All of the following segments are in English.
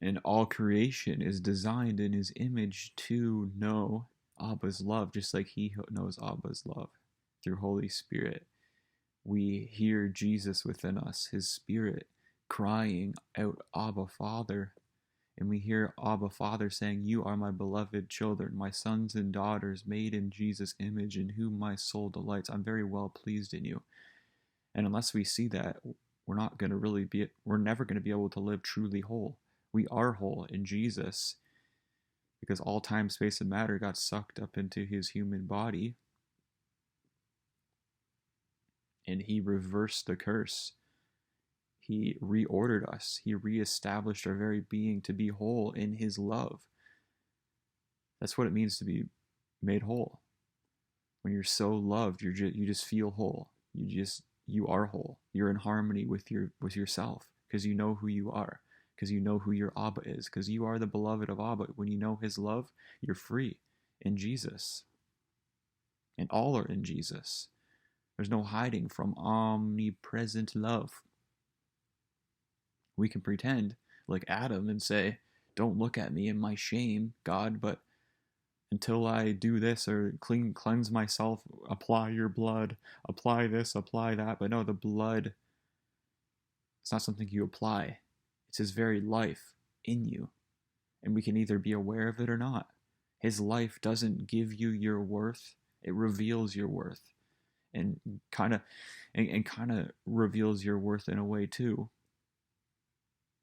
And all creation is designed in his image to know Abba's love, just like he knows Abba's love through Holy Spirit. We hear Jesus within us, his spirit crying out, Abba, Father. And we hear Abba, Father saying, you are my beloved children, my sons and daughters, made in Jesus' image, in whom my soul delights. I'm very well pleased in you. And unless we see that, we're never going to be able to live truly whole. We are whole in Jesus because all time, space, and matter got sucked up into his human body, and he reversed the curse. He reordered us. He reestablished our very being to be whole in his love. That's what it means to be made whole. When you're so loved, you just feel whole. You are whole. You're in harmony with yourself because you know who you are, because you know who your Abba is, because you are the beloved of Abba. When you know his love, you're free in Jesus. And all are in Jesus. There's no hiding from omnipresent love. We can pretend like Adam and say, don't look at me in my shame, God, but until I do this or cleanse myself, apply your blood, apply this, apply that. But no, the blood, it's not something you apply. It's his very life in you. And we can either be aware of it or not. His life doesn't give you your worth. It reveals your worth and kind of reveals your worth in a way too.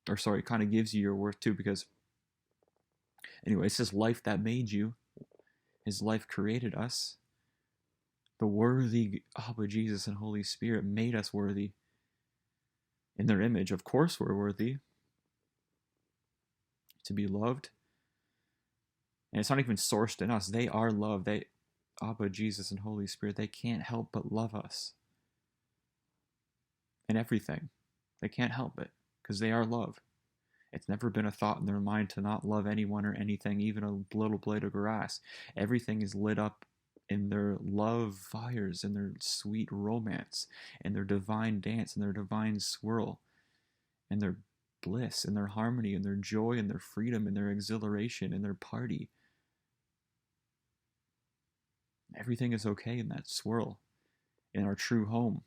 Or sorry, kind of gives you your worth too, because anyway, it's his life that made you. His life created us. The worthy Abba, Jesus, and Holy Spirit made us worthy in their image. Of course we're worthy to be loved. And it's not even sourced in us. They are love. Abba, Jesus, and Holy Spirit, they can't help but love us. In everything. They can't help it because they are love. It's never been a thought in their mind to not love anyone or anything, even a little blade of grass. Everything is lit up in their love fires, in their sweet romance, in their divine dance, in their divine swirl, in their bliss, in their harmony, in their joy, in their freedom, in their exhilaration, in their party. Everything is okay in that swirl, in our true home.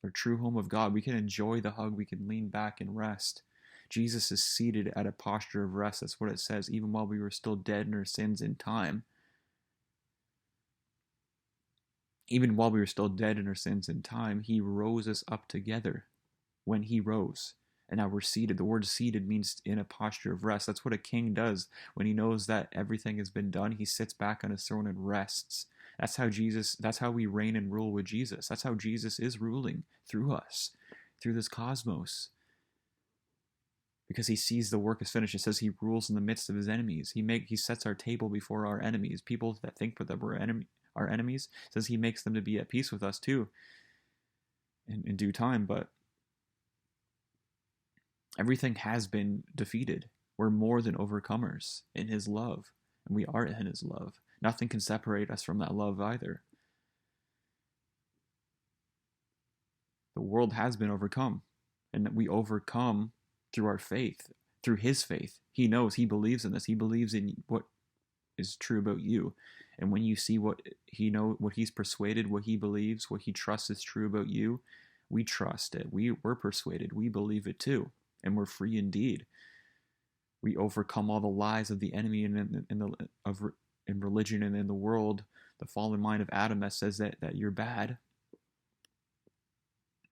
Our true home of God. We can enjoy the hug. We can lean back and rest. Jesus is seated at a posture of rest. That's what it says. Even while we were still dead in our sins in time. Even while we were still dead in our sins in time, he rose us up together when he rose. And now we're seated. The word seated means in a posture of rest. That's what a king does. When he knows that everything has been done, he sits back on his throne and rests. That's how we reign and rule with Jesus. That's how Jesus is ruling through us, through this cosmos. Because he sees the work is finished. It says he rules in the midst of his enemies. He sets our table before our enemies. People that think that we're our enemies, says he makes them to be at peace with us too in due time. But everything has been defeated. We're more than overcomers in his love, and we are in his love. Nothing can separate us from that love either. The world has been overcome, and we overcome through our faith, through his faith. He knows, he believes in this. He believes in what is true about you. And when you see what he's persuaded, what he believes, what he trusts is true about you, we trust it. We're persuaded. We believe it too. And we're free indeed. We overcome all the lies of the enemy in religion and in the world, the fallen mind of Adam that says that you're bad,